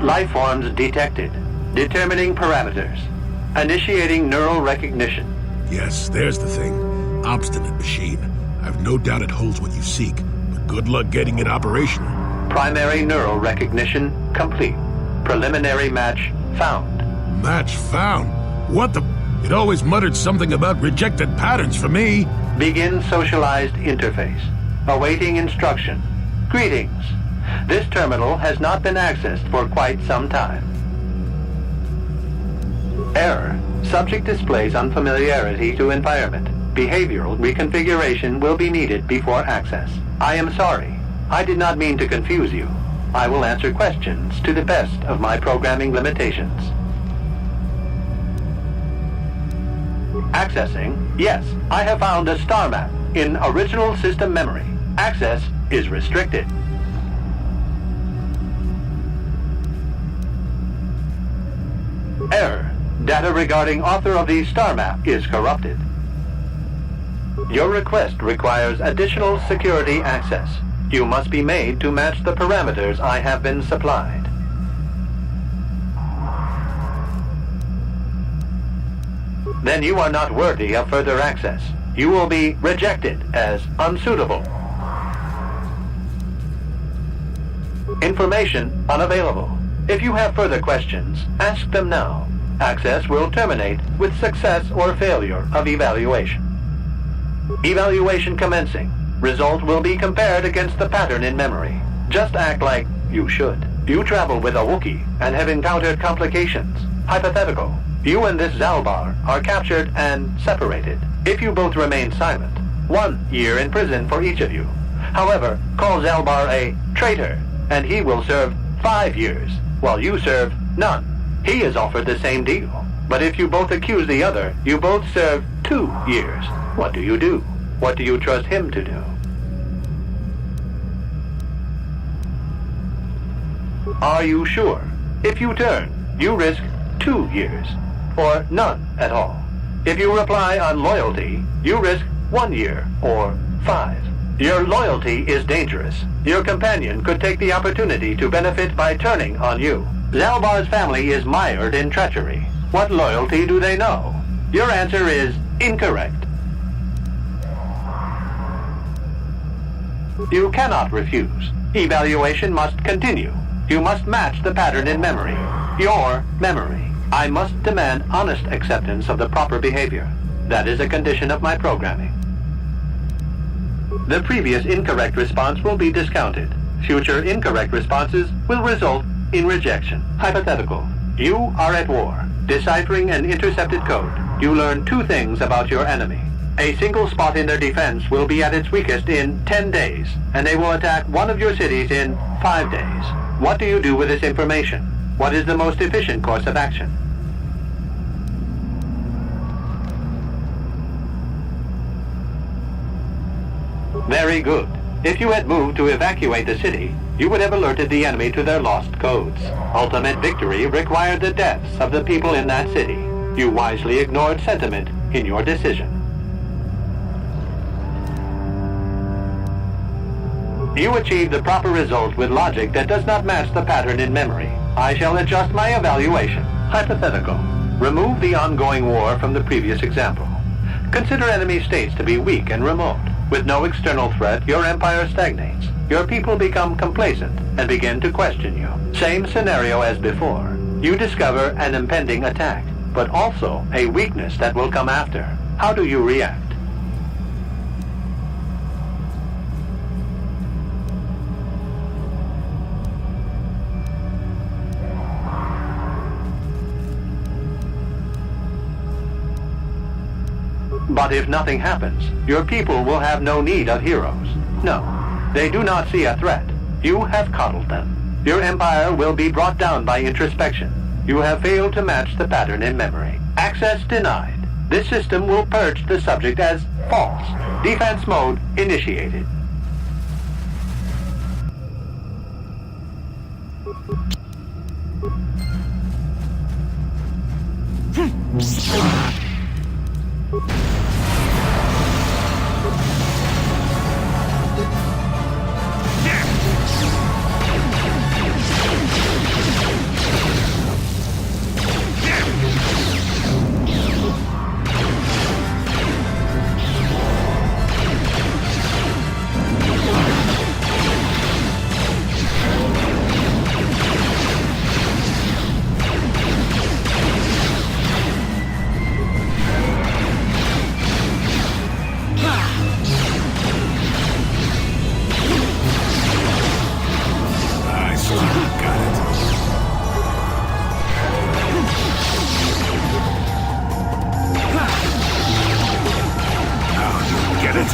Life forms detected. Determining parameters. Initiating neural recognition. Yes, there's the thing. Obstinate machine. I've no doubt it holds what you seek, but good luck getting it operational. Primary neural recognition complete. Preliminary match found. Match found? What the... It always muttered something about rejected patterns for me. Begin socialized interface. Awaiting instruction. Greetings. This terminal has not been accessed for quite some time. Error. Subject displays unfamiliarity to environment. Behavioral reconfiguration will be needed before access. I am sorry. I did not mean to confuse you. I will answer questions to the best of my programming limitations. Accessing. Yes, I have found a star map in original system memory. Access is restricted. Error. Data regarding author of the star map is corrupted. Your request requires additional security access. You must be made to match the parameters I have been supplied. Then you are not worthy of further access. You will be rejected as unsuitable. Information unavailable. If you have further questions, ask them now. Access will terminate with success or failure of evaluation. Evaluation commencing. Result will be compared against the pattern in memory. Just act like you should. You travel with a Wookiee and have encountered complications. Hypothetical. You and this Zalbar are captured and separated. If you both remain silent, 1 year in prison for each of you. However, call Zalbar a traitor, and he will serve 5 years, while you serve none. He is offered the same deal. But if you both accuse the other, you both serve 2 years. What do you do? What do you trust him to do? Are you sure? If you turn, you risk 2 years, or none at all. If you reply on loyalty, you risk 1 year, or 5. Your loyalty is dangerous. Your companion could take the opportunity to benefit by turning on you. Zalbar's family is mired in treachery. What loyalty do they know? Your answer is incorrect. You cannot refuse. Evaluation must continue. You must match the pattern in memory. Your memory. I must demand honest acceptance of the proper behavior. That is a condition of my programming. The previous incorrect response will be discounted. Future incorrect responses will result in rejection. Hypothetical. You are at war. Deciphering an intercepted code. You learn 2 things about your enemy. A single spot in their defense will be at its weakest in 10 days, and they will attack one of your cities in 5 days. What do you do with this information? What is the most efficient course of action? Very good. If you had moved to evacuate the city, you would have alerted the enemy to their lost codes. Ultimate victory required the deaths of the people in that city. You wisely ignored sentiment in your decision. You achieved the proper result with logic that does not match the pattern in memory. I shall adjust my evaluation. Hypothetical. Remove the ongoing war from the previous example. Consider enemy states to be weak and remote. With no external threat, your empire stagnates. Your people become complacent and begin to question you. Same scenario as before. You discover an impending attack, but also a weakness that will come after. How do you react? But if nothing happens, your people will have no need of heroes. No, they do not see a threat. You have coddled them. Your empire will be brought down by introspection. You have failed to match the pattern in memory. Access denied. This system will purge the subject as false. Defense mode initiated. got it. Now you get it?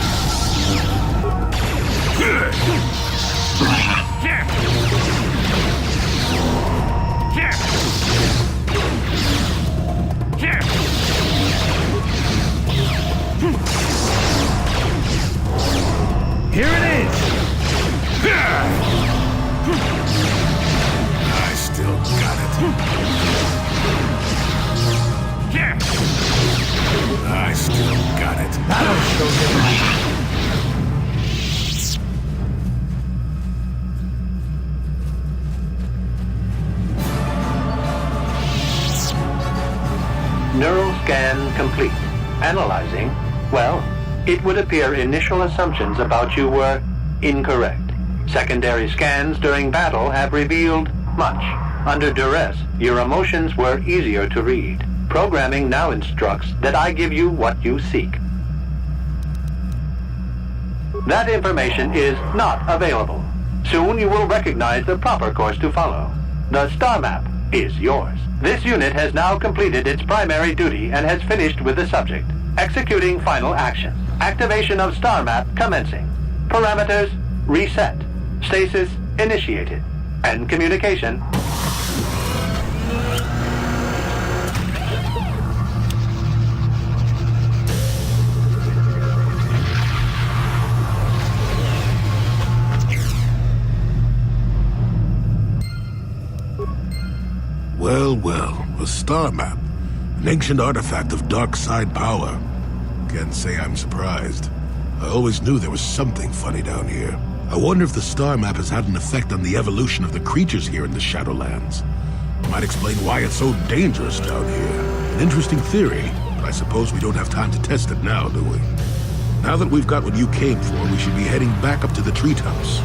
Here it is! I still got it. I still got it. That'll show you. Neural scan complete. Analyzing. Well, it would appear initial assumptions about you were incorrect. Secondary scans during battle have revealed much. Under duress, your emotions were easier to read. Programming now instructs that I give you what you seek. That information is not available. Soon you will recognize the proper course to follow. The star map is yours. This unit has now completed its primary duty and has finished with the subject. Executing final action. Activation of star map commencing. Parameters reset. Stasis initiated. And communication. Well, a star map. An ancient artifact of dark side power. Can't say I'm surprised. I always knew there was something funny down here. I wonder if the star map has had an effect on the evolution of the creatures here in the Shadowlands. Might explain why it's so dangerous down here. An interesting theory, but I suppose we don't have time to test it now, do we? Now that we've got what you came for, we should be heading back up to the treetops.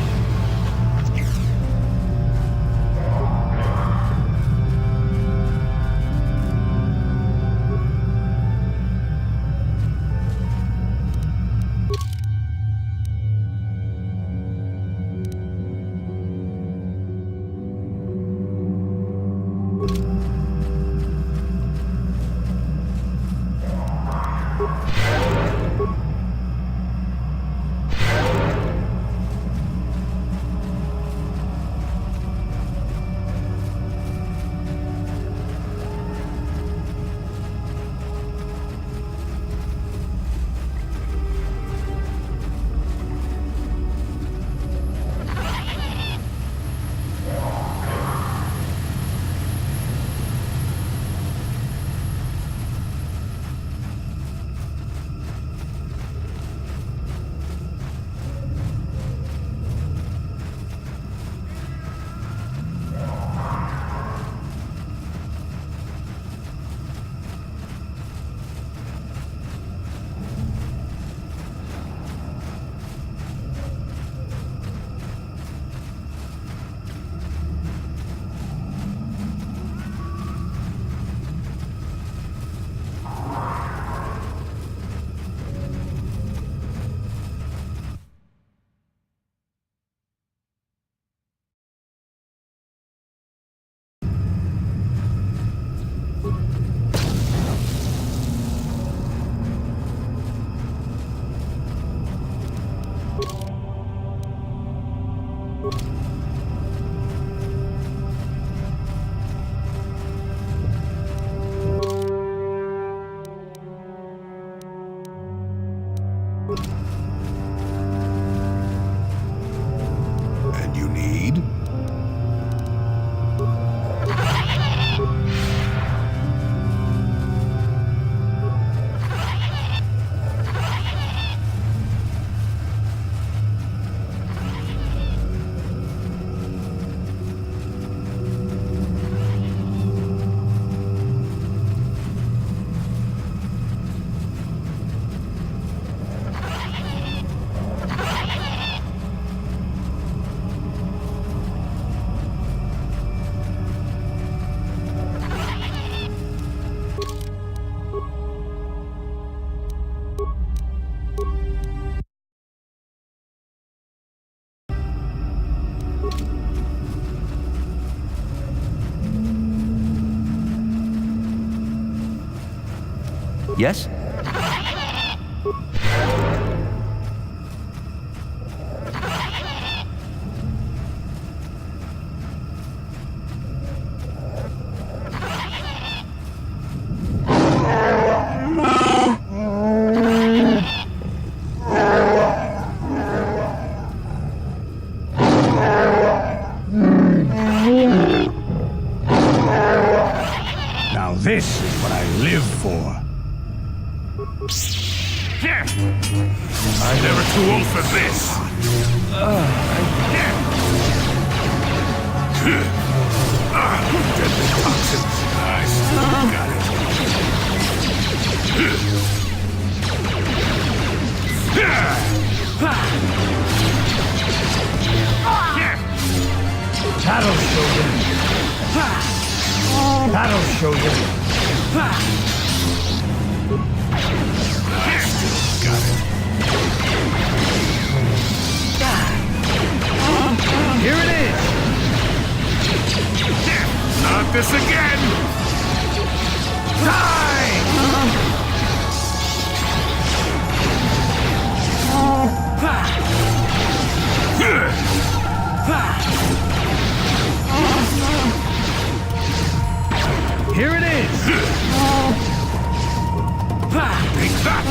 Yes? Now this is what I live for. I'm never too old for this. Deadly toxins. I still got Battle Shogun. Battle Shogun. Here it is. Not this again! Here it is. Take that!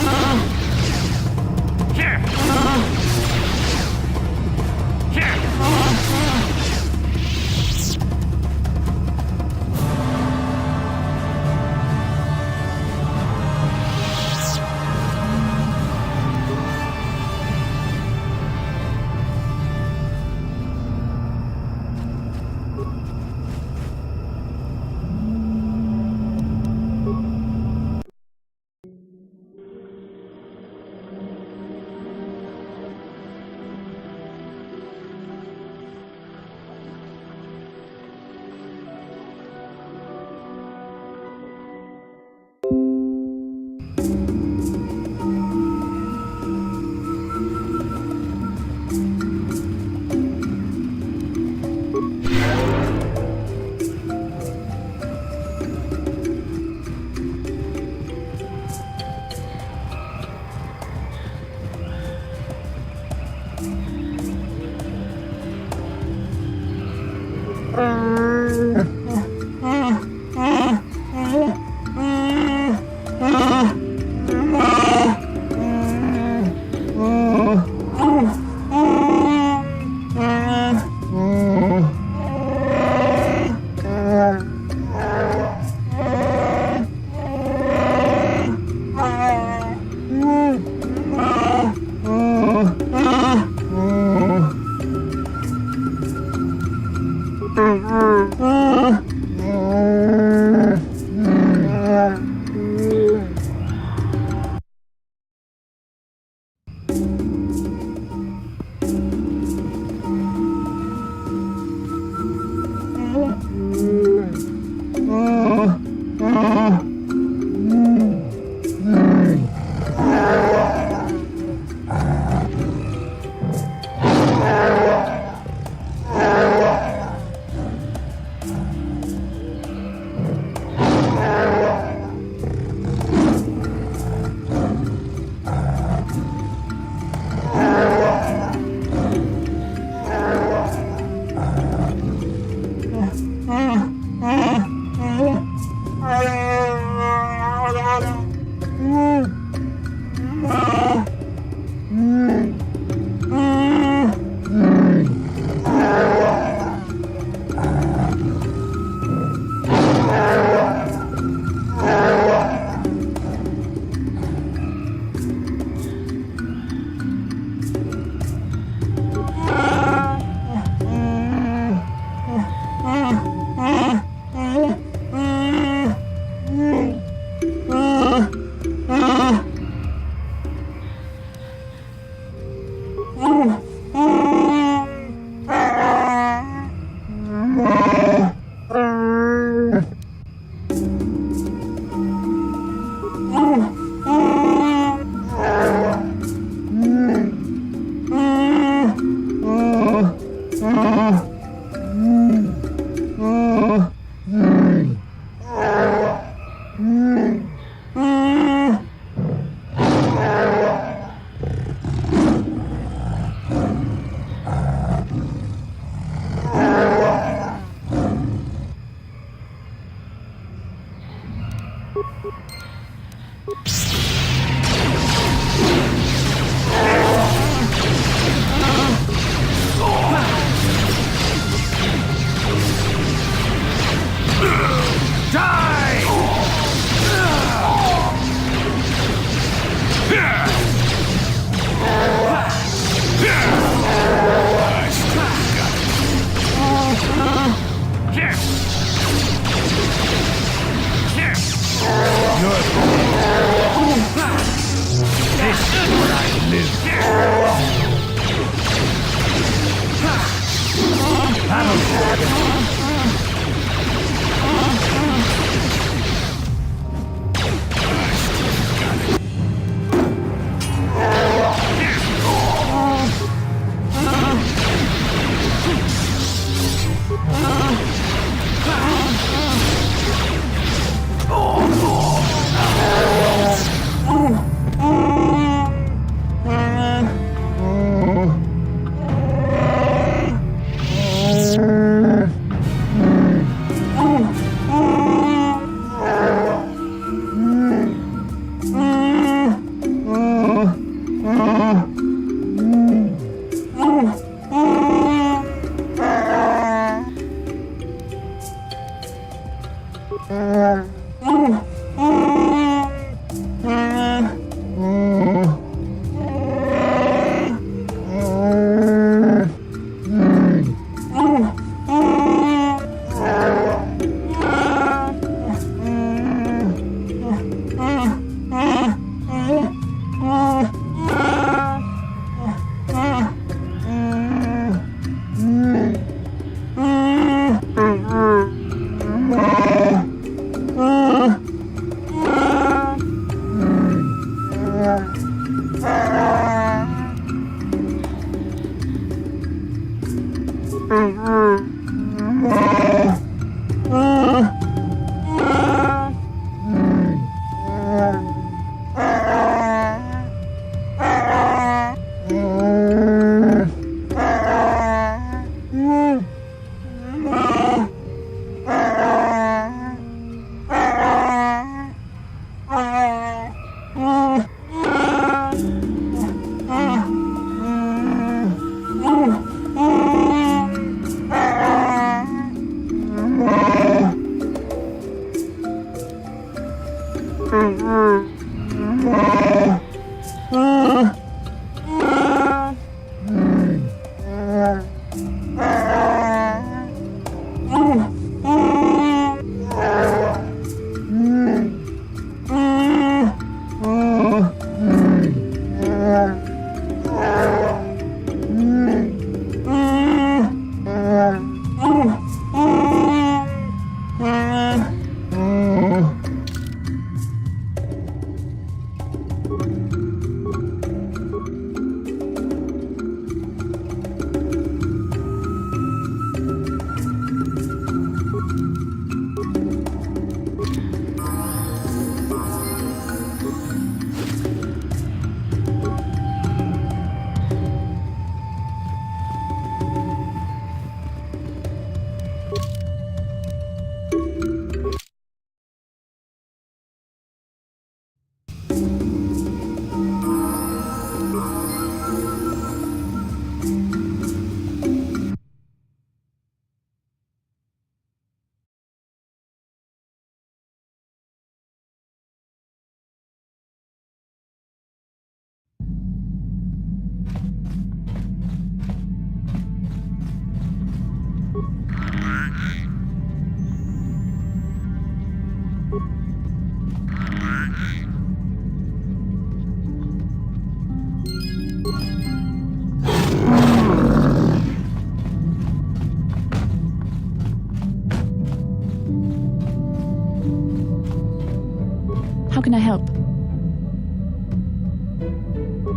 How can I help?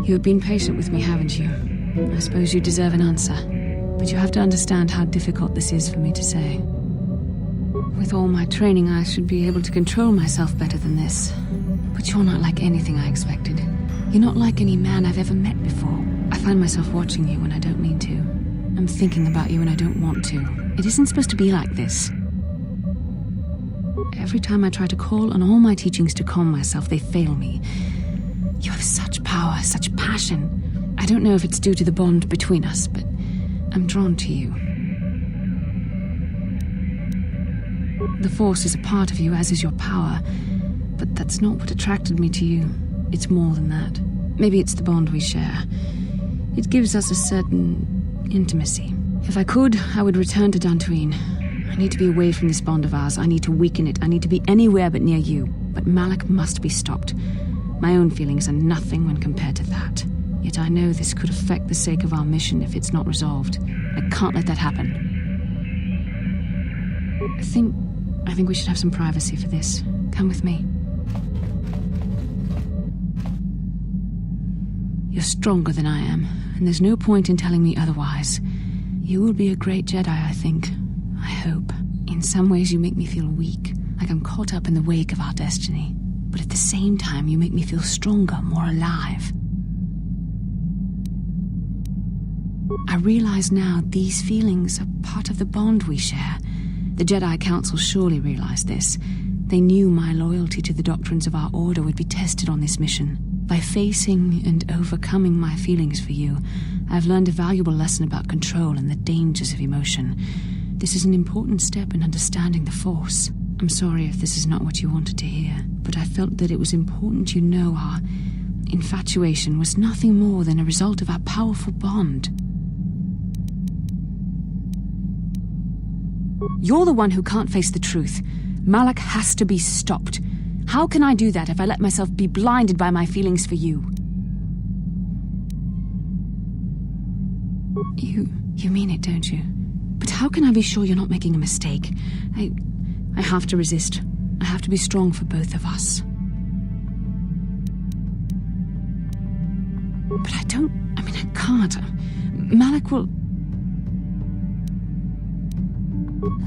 You've been patient with me, haven't you? I suppose you deserve an answer. But you have to understand how difficult this is for me to say. With all my training, I should be able to control myself better than this. But you're not like anything I expected. You're not like any man I've ever met before. I find myself watching you when I don't mean to. I'm thinking about you when I don't want to. It isn't supposed to be like this. every time I try to call on all my teachings to calm myself, they fail me. You have such power, such passion. I don't know if it's due to the bond between us, but I'm drawn to you. The Force is a part of you, as is your power, but that's not what attracted me to you. It's more than that. Maybe it's the bond we share. It gives us a certain intimacy. If I could, I would return to Dantooine. I need to be away from this bond of ours. I need to weaken it. I need to be anywhere but near you. But Malak must be stopped. My own feelings are nothing when compared to that. Yet I know this could affect the sake of our mission if it's not resolved. I can't let that happen. I think we should have some privacy for this. Come with me. You're stronger than I am, and there's no point in telling me otherwise. You will be a great Jedi, I think. I hope. In some ways you make me feel weak, like I'm caught up in the wake of our destiny. But at the same time, you make me feel stronger, more alive. I realize now these feelings are part of the bond we share. The Jedi Council surely realized this. They knew my loyalty to the doctrines of our order would be tested on this mission. By facing and overcoming my feelings for you, I've learned a valuable lesson about control and the dangers of emotion. This is an important step in understanding the Force. I'm sorry if this is not what you wanted to hear, but I felt that it was important you know our infatuation was nothing more than a result of our powerful bond. You're the one who can't face the truth. Malak has to be stopped. How can I do that if I let myself be blinded by my feelings for you? You mean it, don't you? But how can I be sure you're not making a mistake? I have to resist. I have to be strong for both of us. But I can't. Malak will...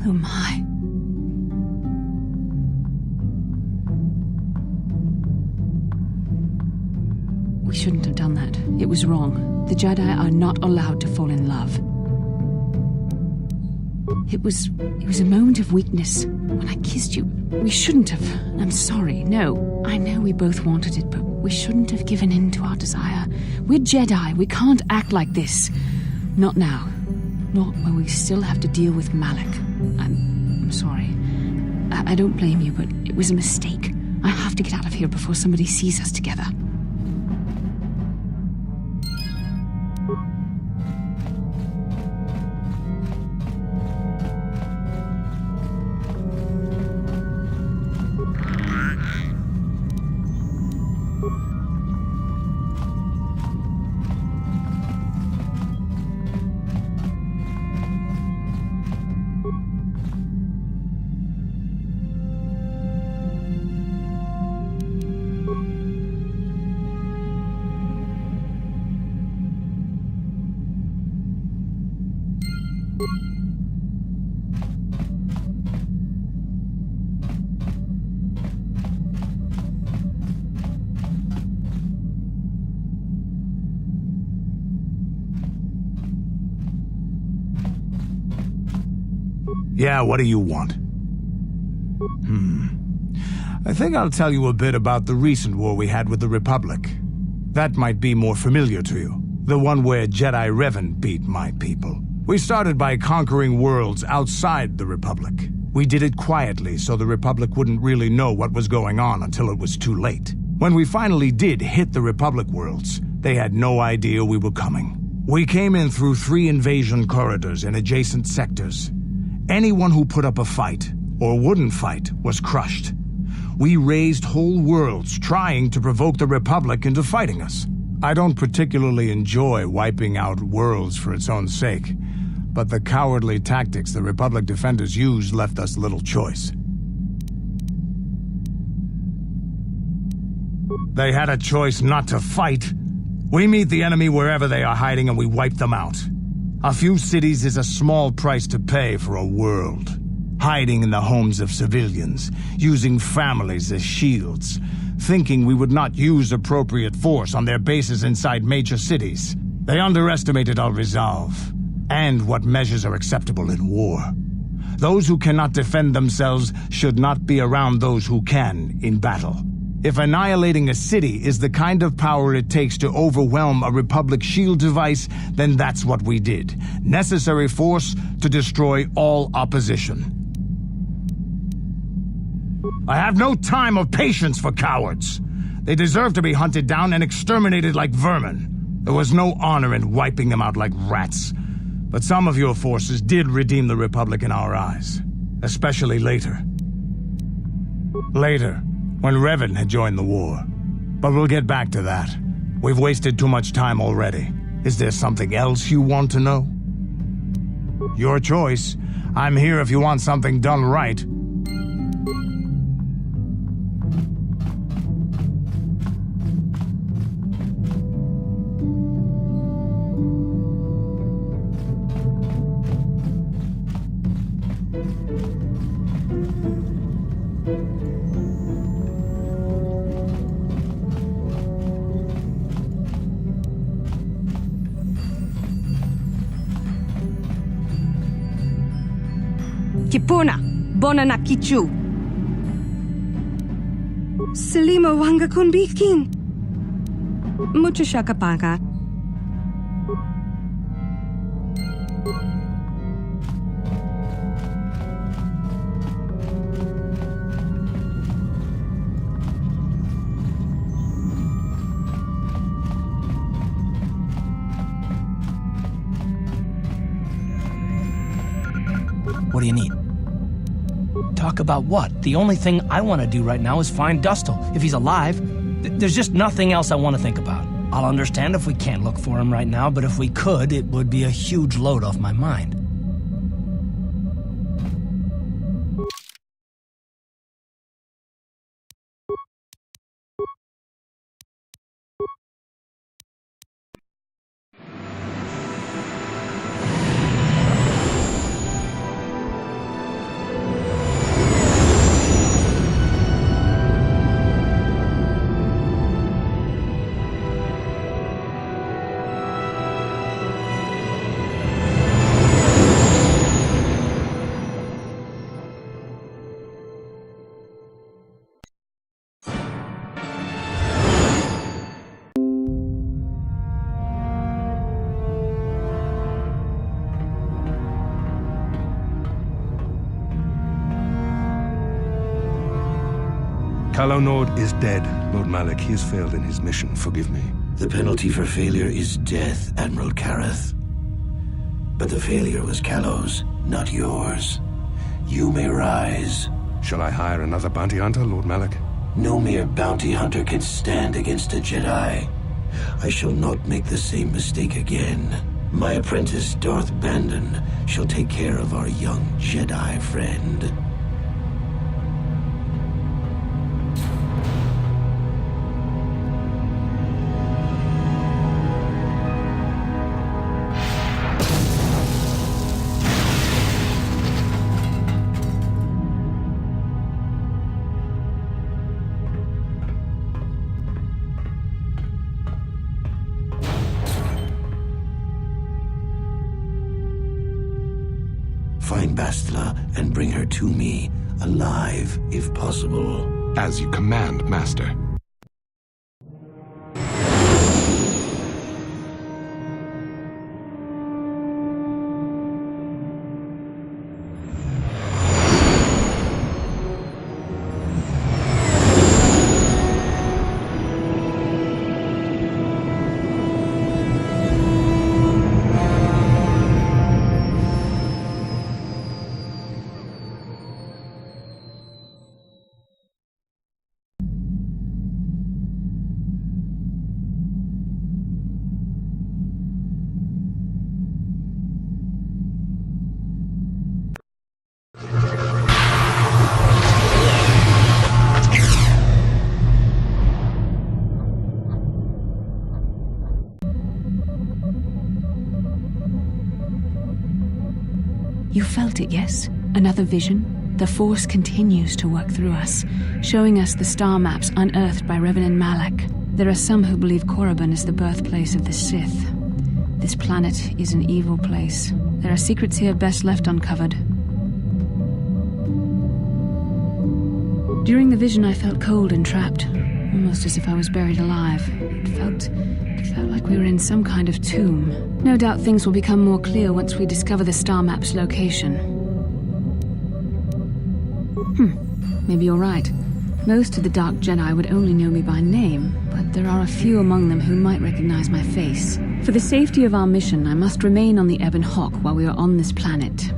Oh my. We shouldn't have done that. It was wrong. The Jedi are not allowed to fall in love. It was a moment of weakness. When I kissed you, we shouldn't have. I'm sorry. No, I know we both wanted it, but we shouldn't have given in to our desire. We're Jedi. We can't act like this. Not now. Not when we still have to deal with Malak. I'm sorry. I don't blame you, but it was a mistake. I have to get out of here before somebody sees us together. Yeah, what do you want? I think I'll tell you a bit about the recent war we had with the Republic. That might be more familiar to you. The one where Jedi Revan beat my people. We started by conquering worlds outside the Republic. We did it quietly so the Republic wouldn't really know what was going on until it was too late. When we finally did hit the Republic worlds, they had no idea we were coming. We came in through 3 invasion corridors in adjacent sectors. Anyone who put up a fight, or wouldn't fight, was crushed. We razed whole worlds trying to provoke the Republic into fighting us. I don't particularly enjoy wiping out worlds for its own sake, but the cowardly tactics the Republic defenders used left us little choice. They had a choice not to fight. We meet the enemy wherever they are hiding and we wipe them out. A few cities is a small price to pay for a world. Hiding in the homes of civilians, using families as shields, thinking we would not use appropriate force on their bases inside major cities. They underestimated our resolve, and what measures are acceptable in war. Those who cannot defend themselves should not be around those who can in battle. If annihilating a city is the kind of power it takes to overwhelm a Republic shield device, then that's what we did. Necessary force to destroy all opposition. I have no time or patience for cowards. They deserve to be hunted down and exterminated like vermin. There was no honor in wiping them out like rats. But some of your forces did redeem the Republic in our eyes. Especially later. Later, when Revan had joined the war. But we'll get back to that. We've wasted too much time already. Is there something else you want to know? Your choice. I'm here if you want something done right. Kipuna, bona na kichu. Salima wanga kunbikin. Mucho shakapaka. What do you need? Talk about what? The only thing I want to do right now is find Dustil. If he's alive, there's just nothing else I want to think about. I'll understand if we can't look for him right now, but if we could, it would be a huge load off my mind. Calo Nord is dead, Lord Malak. He has failed in his mission. Forgive me. The penalty for failure is death, Admiral Kareth. But the failure was Calo's, not yours. You may rise. Shall I hire another bounty hunter, Lord Malak? No mere bounty hunter can stand against a Jedi. I shall not make the same mistake again. My apprentice, Darth Bandon, shall take care of our young Jedi friend. Find Bastila and bring her to me, alive, if possible. As you command, Master. You felt it, yes? Another vision? The Force continues to work through us, showing us the star maps unearthed by Revan and Malak. There are some who believe Korriban is the birthplace of the Sith. This planet is an evil place. There are secrets here best left uncovered. During the vision, I felt cold and trapped, almost as if I was buried alive. It felt like we were in some kind of tomb. No doubt things will become more clear once we discover the star map's location. Maybe you're right. Most of the Dark Jedi would only know me by name, but there are a few among them who might recognize my face. For the safety of our mission, I must remain on the Ebon Hawk while we are on this planet.